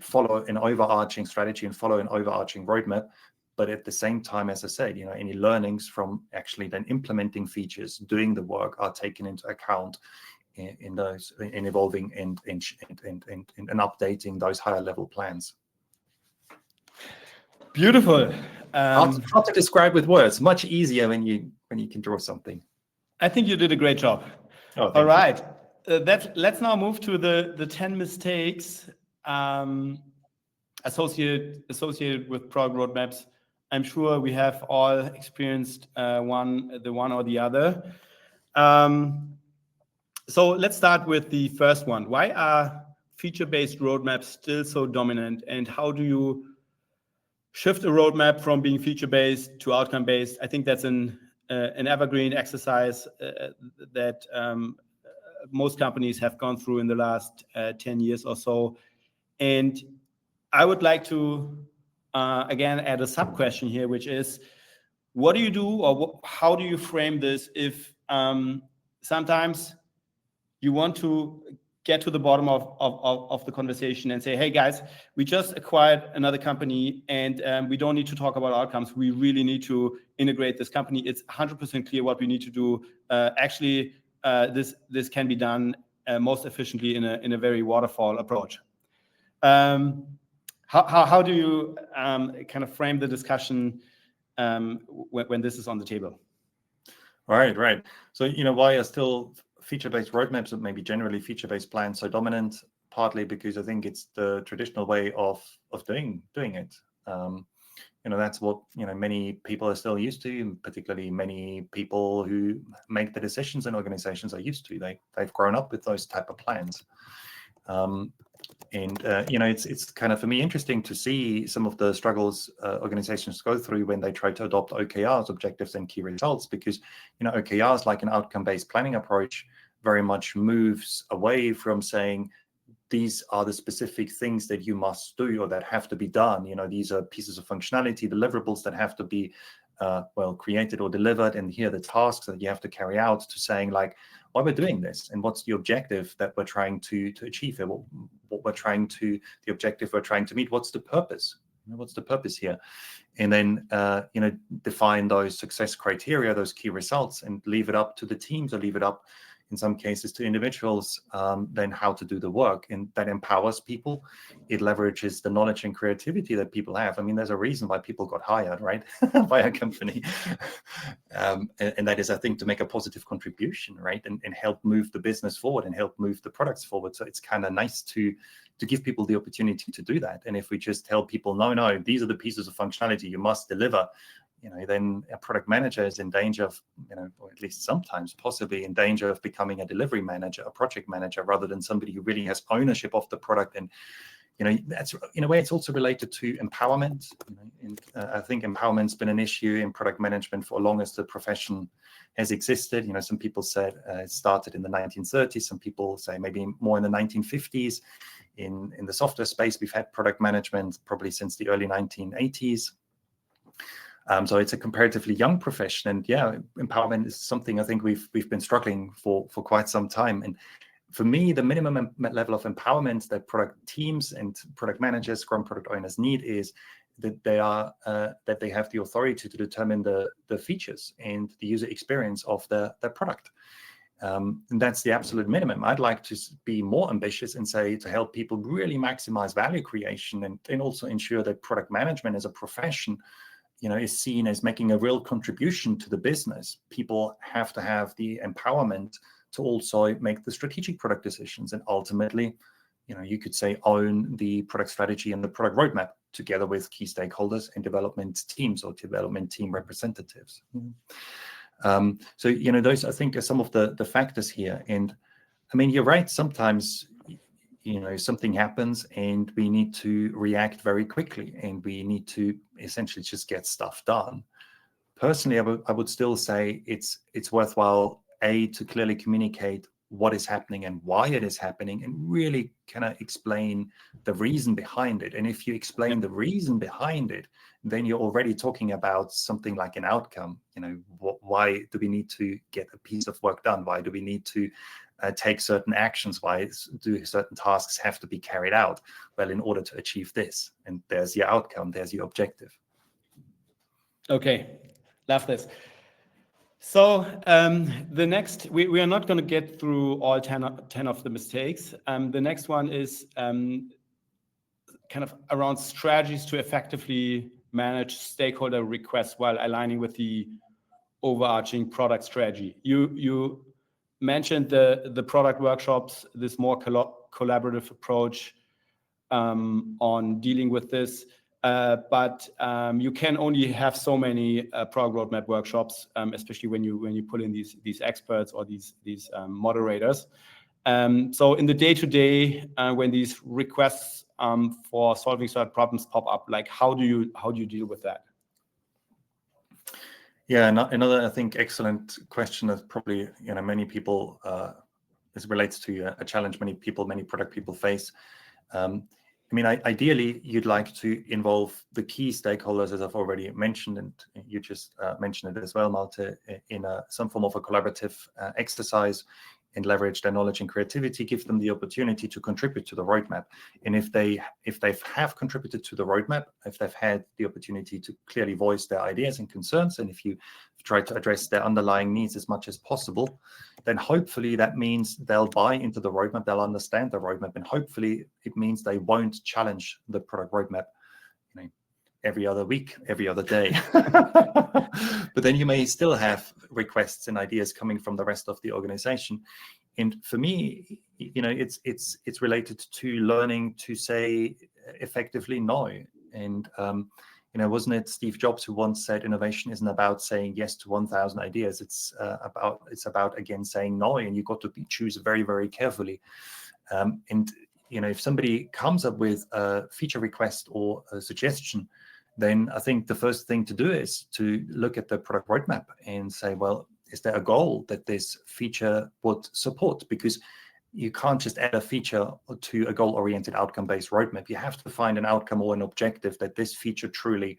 follow an overarching strategy and follow an overarching roadmap. But at the same time, as I said, any learnings from actually then implementing features, doing the work are taken into account in evolving and updating those higher level plans. Beautiful. Hard to describe with words. Much easier when you can draw something. I think you did a great job. Oh, all right. Let's now move to the 10 mistakes associated with product roadmaps. I'm sure we have all experienced the one or the other. So let's start with the first one. Why are feature-based roadmaps still so dominant, and how do you shift a roadmap from being feature-based to outcome-based? I think that's an evergreen exercise that most companies have gone through in the last 10 years or so. And I would like to, again, add a sub-question here, which is, what do you do, or how do you frame this if sometimes you want to get to the bottom of the conversation and say, hey guys, we just acquired another company and we don't need to talk about outcomes. We really need to integrate this company. It's 100% clear what we need to do. This can be done most efficiently in a very waterfall approach. How do you kind of frame the discussion when this is on the table? Right. So, why are still feature-based roadmaps, and maybe generally feature-based plans, so dominant? Partly because I think it's the traditional way of doing it. That's what many people are still used to, and particularly many people who make the decisions in organizations are used to. They've grown up with those type of plans. It's kind of, for me, interesting to see some of the struggles organizations go through when they try to adopt OKRs, objectives and key results, because OKRs, like an outcome-based planning approach, very much moves away from saying these are the specific things that you must do or that have to be done. These are pieces of functionality, deliverables that have to be created or delivered, and here are the tasks that you have to carry out, to saying like, why we're doing this and what's the objective that we're trying to achieve here, the objective we're trying to meet, what's the purpose? What's the purpose here? And then define those success criteria, those key results, and leave it up to the teams, or leave it up in some cases to individuals, then how to do the work. And that empowers people. It leverages the knowledge and creativity that people have. I mean, there's a reason why people got hired, right, by a company. And that is, I think, to make a positive contribution, right, and help move the business forward and help move the products forward. So it's kind of nice to give people the opportunity to do that. And if we just tell people, no, these are the pieces of functionality you must deliver, then a product manager is in danger of, or at least sometimes possibly in danger of becoming a delivery manager, a project manager, rather than somebody who really has ownership of the product. And, that's, in a way, it's also related to empowerment. And I think empowerment's been an issue in product management for as long as the profession has existed. Some people said it started in the 1930s. Some people say maybe more in the 1950s. In the software space, we've had product management probably since the early 1980s. So it's a comparatively young profession, and empowerment is something I think we've been struggling for quite some time. And for me, the minimum level of empowerment that product teams and product managers, Scrum product owners need is that they have the authority to determine the features and the user experience of their product. And that's the absolute minimum. I'd like to be more ambitious and say to help people really maximize value creation and also ensure that product management as a profession, is seen as making a real contribution to the business. People have to have the empowerment to also make the strategic product decisions and ultimately, you could say, own the product strategy and the product roadmap together with key stakeholders and development teams or development team representatives. So, those, I think, are some of the factors here. And I mean, you're right. Sometimes, something happens and we need to react very quickly and we need to essentially just get stuff done. Personally, I would still say it's worthwhile, to clearly communicate what is happening and why it is happening and really kind of explain the reason behind it. And if you explain the reason behind it, then you're already talking about something like an outcome. Why do we need to get a piece of work done? Why do we need to take certain actions? Why do certain tasks have to be carried out? Well, in order to achieve this. And there's your outcome, there's your objective. Okay, love this. So the next, we are not going to get through all 10 of the mistakes. The next one is kind of around strategies to effectively manage stakeholder requests while aligning with the overarching product strategy. You mentioned the product workshops, this more collaborative approach on dealing with this. But you can only have so many product roadmap workshops, especially when you pull in these experts or these moderators. So in the day-to-day, when these requests for solving certain problems pop up, like how do you deal with that? Yeah, another, I think, excellent question that probably many people this relates to a challenge many product people face. I mean, ideally, you'd like to involve the key stakeholders, as I've already mentioned, and you just mentioned it as well, Malte, in some form of a collaborative exercise and leverage their knowledge and creativity, give them the opportunity to contribute to the roadmap. And if they have contributed to the roadmap, if they've had the opportunity to clearly voice their ideas and concerns, and if you try to address their underlying needs as much as possible, then hopefully that means they'll buy into the roadmap, they'll understand the roadmap, and hopefully it means they won't challenge the product roadmap every other week, every other day. But then you may still have requests and ideas coming from the rest of the organization. And for me, it's related to learning to say effectively no. And wasn't it Steve Jobs who once said innovation isn't about saying yes to 1,000 ideas? It's about again saying no, and you've got to choose very, very carefully. And if somebody comes up with a feature request or a suggestion, then I think the first thing to do is to look at the product roadmap and say, well, is there a goal that this feature would support? Because you can't just add a feature to a goal-oriented outcome-based roadmap. You have to find an outcome or an objective that this feature truly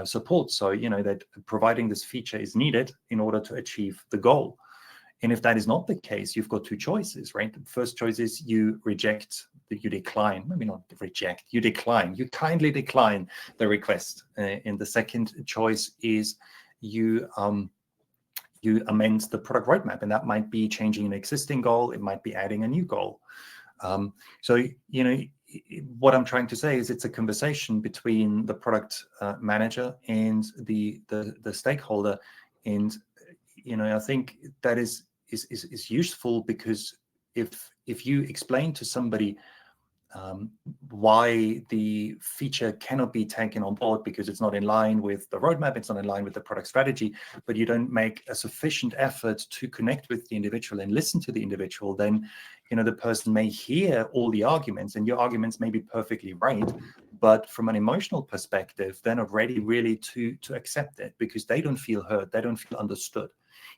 supports. So, that providing this feature is needed in order to achieve the goal. And if that is not the case, you've got two choices, right? The first choice is you decline, maybe not reject, you kindly decline the request. And the second choice is you you amend the product roadmap, and that might be changing an existing goal. It might be adding a new goal. So, what I'm trying to say is it's a conversation between the product manager and the stakeholder. And, I think that is useful, because if you explain to somebody why the feature cannot be taken on board because it's not in line with the roadmap, it's not in line with the product strategy, but you don't make a sufficient effort to connect with the individual and listen to the individual, then the person may hear all the arguments, and your arguments may be perfectly right, but from an emotional perspective, they're not ready really to accept it, because they don't feel heard, they don't feel understood.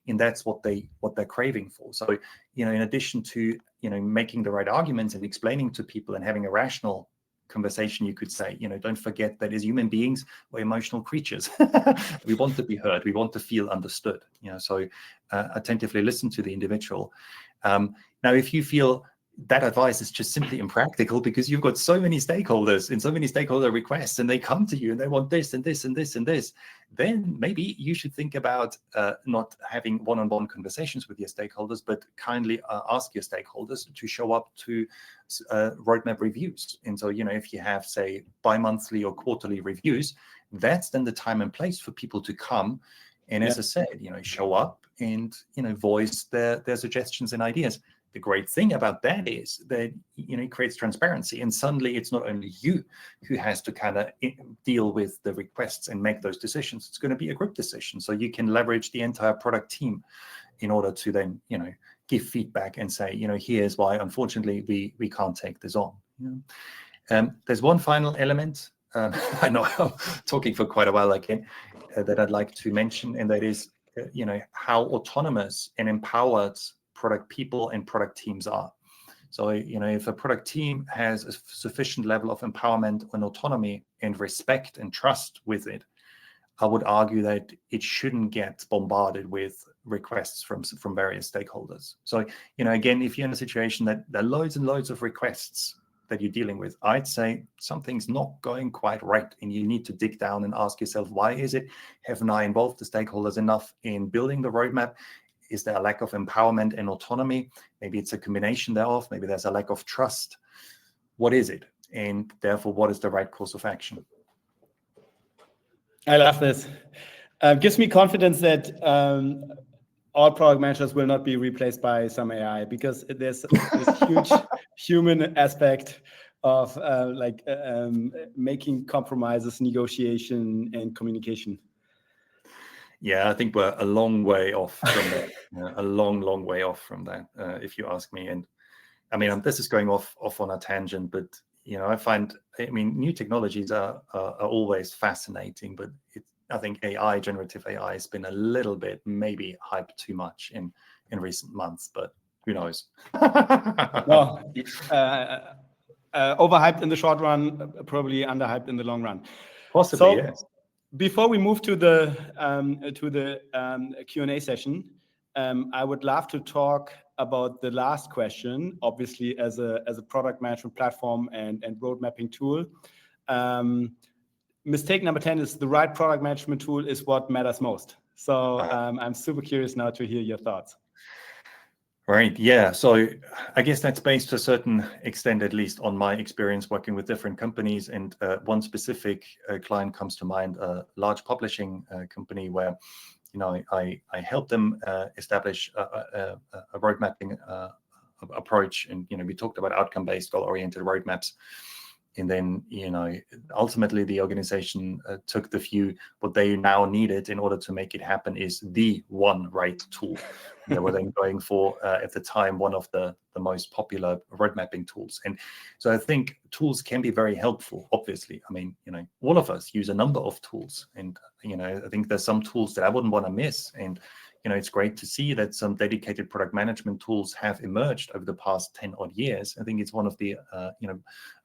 And that's what they're craving for. So, in addition to, making the right arguments and explaining to people and having a rational conversation, you could say, don't forget that as human beings, we're emotional creatures. We want to be heard. We want to feel understood. So attentively listen to the individual. Now, if you feel that advice is just simply impractical because you've got so many stakeholders and so many stakeholder requests, and they come to you and they want this and this and this and this, then maybe you should think about not having one-on-one conversations with your stakeholders, but kindly ask your stakeholders to show up to roadmap reviews. And so, if you have, say, bi-monthly or quarterly reviews, that's then the time and place for people to come. And as I said, show up and, voice their suggestions and ideas. The great thing about that is that, it creates transparency, and suddenly it's not only you who has to kind of deal with the requests and make those decisions. It's going to be a group decision. So you can leverage the entire product team in order to then, give feedback and say, here's why, unfortunately, we can't take this on. There's one final element. I know I'm talking for quite a while again, that I'd like to mention, and that is, how autonomous and empowered product people and product teams are. So, if a product team has a sufficient level of empowerment and autonomy and respect and trust with it, I would argue that it shouldn't get bombarded with requests from various stakeholders. So, again, if you're in a situation that there are loads and loads of requests that you're dealing with, I'd say something's not going quite right, and you need to dig down and ask yourself, why is it? Haven't I involved the stakeholders enough in building the roadmap? Is there a lack of empowerment and autonomy? Maybe it's a combination thereof. Maybe there's a lack of trust. What is it? And therefore, what is the right course of action? I love this. Gives me confidence that all product managers will not be replaced by some AI, because there's this huge human aspect of making compromises, negotiation, and communication. Yeah, I think we're a long way off from that. A long way off from that, if you ask me. And I mean, this is going off on a tangent, but I mean, new technologies are always fascinating, but I think generative AI has been a little bit maybe hyped too much in recent months, but who knows? Well, overhyped in the short run, probably underhyped in the long run. Possibly, yes. Before we move to the Q&A session, I would love to talk about the last question. Obviously, as a product management platform and road mapping tool, mistake number 10 is the right product management tool is what matters most. So I'm super curious now to hear your thoughts. Right. Yeah. So I guess that's based to a certain extent, at least on my experience working with different companies. And one specific client comes to mind, a large publishing company where, I helped them establish a road mapping approach. And, we talked about outcome-based, goal-oriented roadmaps. And then, ultimately the organization took the view what they now needed in order to make it happen is the one right tool. They were then going for, at the time, one of the most popular road mapping tools. And so I think tools can be very helpful, obviously. I mean, all of us use a number of tools. And, I think there's some tools that I wouldn't want to miss. And, it's great to see that some dedicated product management tools have emerged over the past 10 odd years. I think it's one of the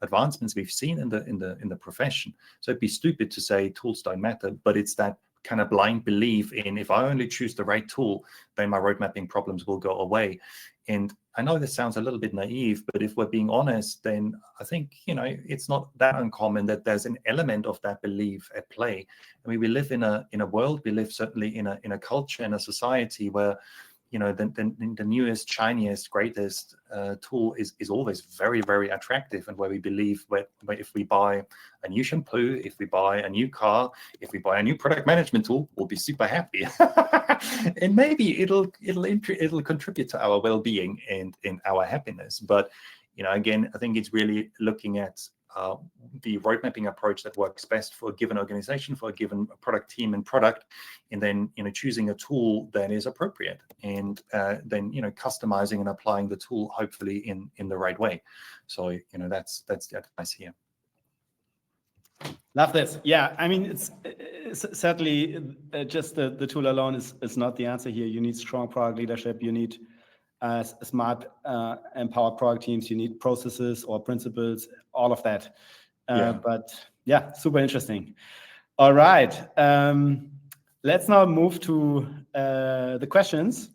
advancements we've seen in the profession. So it'd be stupid to say tools don't matter, but it's that kind of blind belief in, if I only choose the right tool, then my road mapping problems will go away. And I know this sounds a little bit naive, but if we're being honest, then I think, it's not that uncommon that there's an element of that belief at play. I mean, we live in a world, we live certainly in a culture, in a society where, the newest, shiniest, greatest tool is always very, very attractive, and where we believe where if we buy a new shampoo, if we buy a new car, if we buy a new product management tool, we'll be super happy, and maybe it'll contribute to our well-being and our happiness. But again, I think it's really looking at the road mapping approach that works best for a given organization, for a given product team and product, and then choosing a tool that is appropriate, and then customizing and applying the tool hopefully in the right way. So that's the advice here. Love this. Yeah, I mean, it's certainly just the tool alone is not the answer here. You need strong product leadership. You need smart, empowered product teams. You need processes or principles, all of that. But yeah, super interesting. All right. Let's now move to the questions.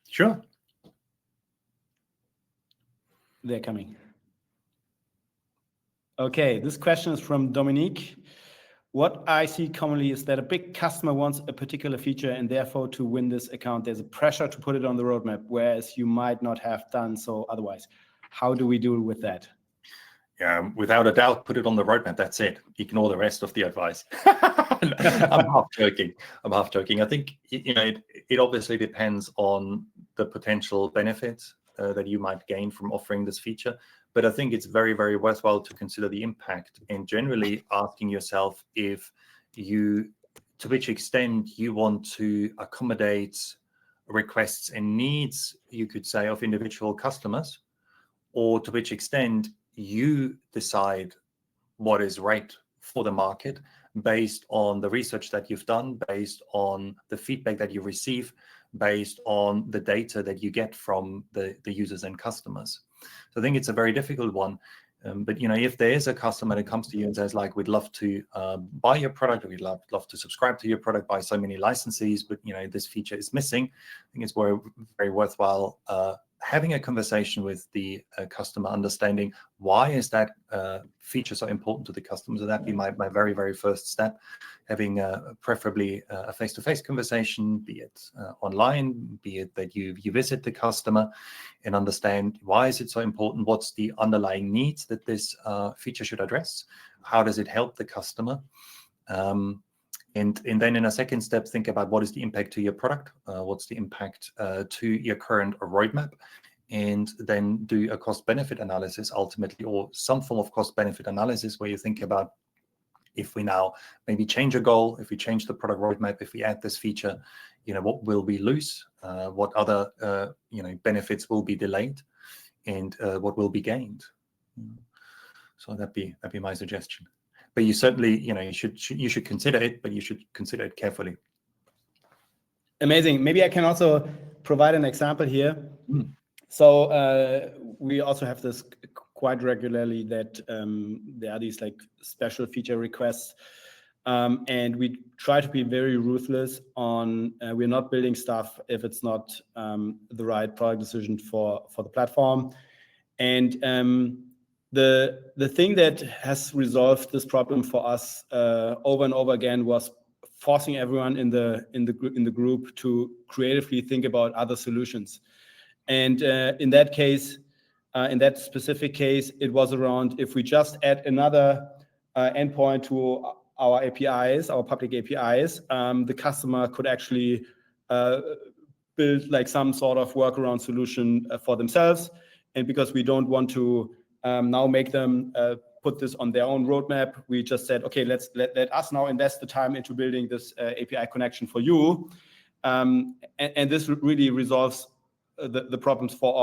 Sure. They're coming. Okay, this question is from Dominique. What I see commonly is that a big customer wants a particular feature, and therefore to win this account, there's a pressure to put it on the roadmap, whereas you might not have done so otherwise. How do we deal with that? Yeah, without a doubt, put it on the roadmap. That's it. Ignore the rest of the advice. I'm half joking. I think it obviously depends on the potential benefits that you might gain from offering this feature. But I think it's very, very worthwhile to consider the impact, and generally asking yourself to which extent you want to accommodate requests and needs, you could say, of individual customers, or to which extent you decide what is right for the market based on the research that you've done, based on the feedback that you receive, based on the data that you get from the users and customers. So I think it's a very difficult one. But if there is a customer that comes to you and says, like, we'd love to buy your product, or we'd love to subscribe to your product, buy so many licenses, but this feature is missing, I think it's very, very worthwhile having a conversation with the customer, understanding why is that feature so important to the customer. So that'd be my very, very first step, having preferably a face-to-face conversation, be it online, be it that you visit the customer and understand why is it so important, what's the underlying needs that this feature should address, how does it help the customer. And then in a second step, think about what is the impact to your product, what's the impact to your current roadmap, and then do a cost-benefit analysis ultimately, or some form of cost-benefit analysis where you think about, if we now maybe change a goal, if we change the product roadmap, if we add this feature, what will we lose? What other benefits will be delayed, and what will be gained? So that'd be my suggestion. But you certainly, you should consider it, but you should consider it carefully. Amazing. Maybe I can also provide an example here. So we also have this quite regularly, that there are these like special feature requests, and we try to be very ruthless on we're not building stuff if it's not the right product decision for the platform. And the thing that has resolved this problem for us over and over again was forcing everyone in the group to creatively think about other solutions. And in that case, in that specific case, it was around, if we just add another endpoint to our APIs, our public APIs, the customer could actually build like some sort of workaround solution for themselves. And because we don't want to now make them put this on their own roadmap, we just said, okay, let us now invest the time into building this API connection for you. And this really resolves the problems for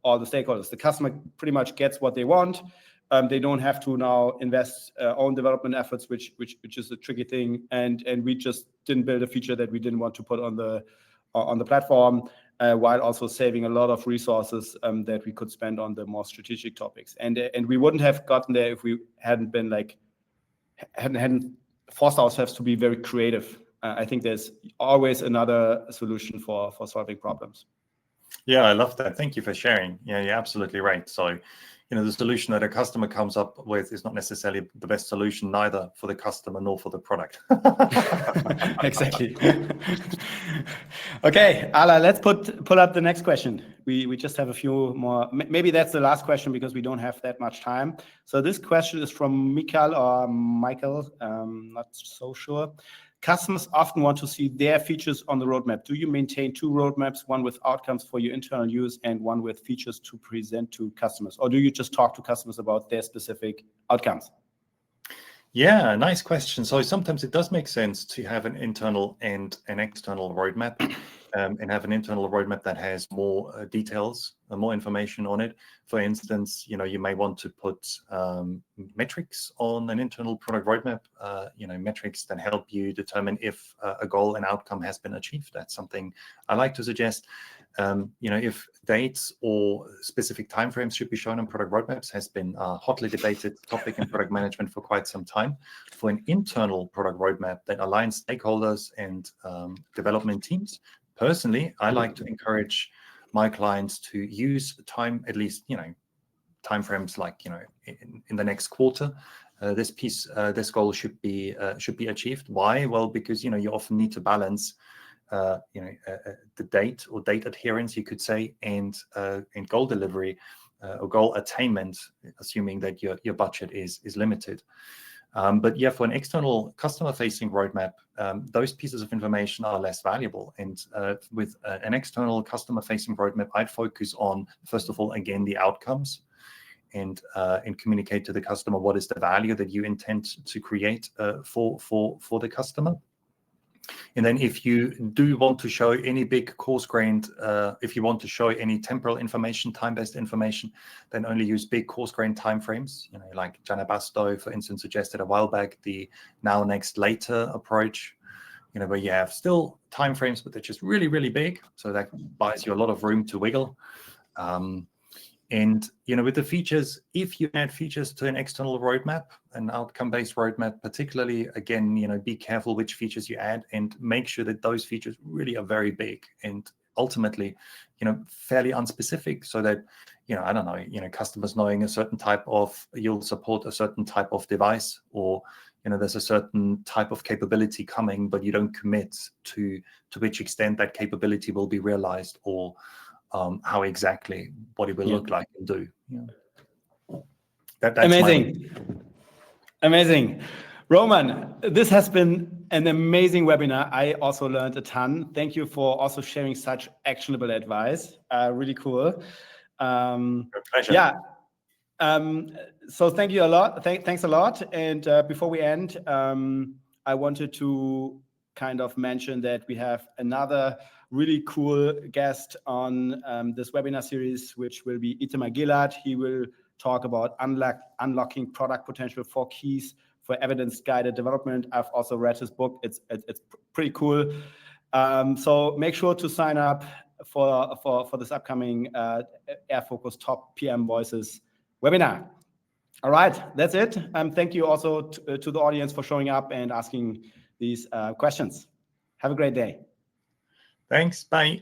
all the stakeholders. The customer pretty much gets what they want. They don't have to now invest own development efforts, which is a tricky thing. And we just didn't build a feature that we didn't want to put on the platform, while also saving a lot of resources that we could spend on the more strategic topics. And we wouldn't have gotten there if we hadn't been hadn't forced ourselves to be very creative. I think there's always another solution for solving problems. Yeah, I love that. Thank you for sharing. Yeah, you're absolutely right. So, the solution that a customer comes up with is not necessarily the best solution, neither for the customer nor for the product. Exactly. Okay, Ala, let's pull up the next question. We just have a few more. Maybe that's the last question because we don't have that much time. So this question is from Michael or Michael, not so sure. Customers often want to see their features on the roadmap. Do you maintain two roadmaps, one with outcomes for your internal use and one with features to present to customers? Or do you just talk to customers about their specific outcomes? Yeah, nice question. So sometimes it does make sense to have an internal and an external roadmap, and have an internal roadmap that has more details, more information on it. For instance, you may want to put metrics on an internal product roadmap, metrics that help you determine if a goal and outcome has been achieved. That's something I like to suggest. If dates or specific timeframes should be shown on product roadmaps has been a hotly debated topic in product management for quite some time. For an internal product roadmap that aligns stakeholders and development teams, personally, I like to encourage my clients to use time, at least, timeframes like, in the next quarter. This goal should be achieved. Why? Well, because, you often need to balance the date or date adherence, you could say, and goal delivery or goal attainment, assuming that your budget is limited. But yeah, for an external customer-facing roadmap, those pieces of information are less valuable. And with an external customer-facing roadmap, I'd focus on, first of all, again, the outcomes, and communicate to the customer what is the value that you intend to create for the customer. And then if you do want to show any big coarse-grained, if you want to show any temporal information, time-based information, then only use big coarse-grained timeframes, like Jana Bastow, for instance, suggested a while back, the now, next, later approach, where you have still timeframes, but they're just really, really big. So that buys you a lot of room to wiggle. And, with the features, if you add features to an external roadmap, an outcome-based roadmap, particularly, again, be careful which features you add and make sure that those features really are very big and ultimately, fairly unspecific, so that, I don't know, customers knowing you'll support a certain type of device, or, there's a certain type of capability coming, but you don't commit to which extent that capability will be realized, or how exactly what it will look like and do. That's Amazing. Roman, this has been an amazing webinar. I also learned a ton. Thank you for also sharing such actionable advice. Really cool. Pleasure. Yeah. So thank you a lot. Thanks a lot. And before we end, I wanted to kind of mention that we have another really cool guest on this webinar series, which will be Itamar Gilad. He will talk about unlocking product potential, 4 keys for evidence-guided development. I've also read his book. It's pretty cool. So make sure to sign up for this upcoming airfocus Top PM Voices webinar. All right, that's it. Thank you also to the audience for showing up and asking these questions. Have a great day. Thanks. Bye.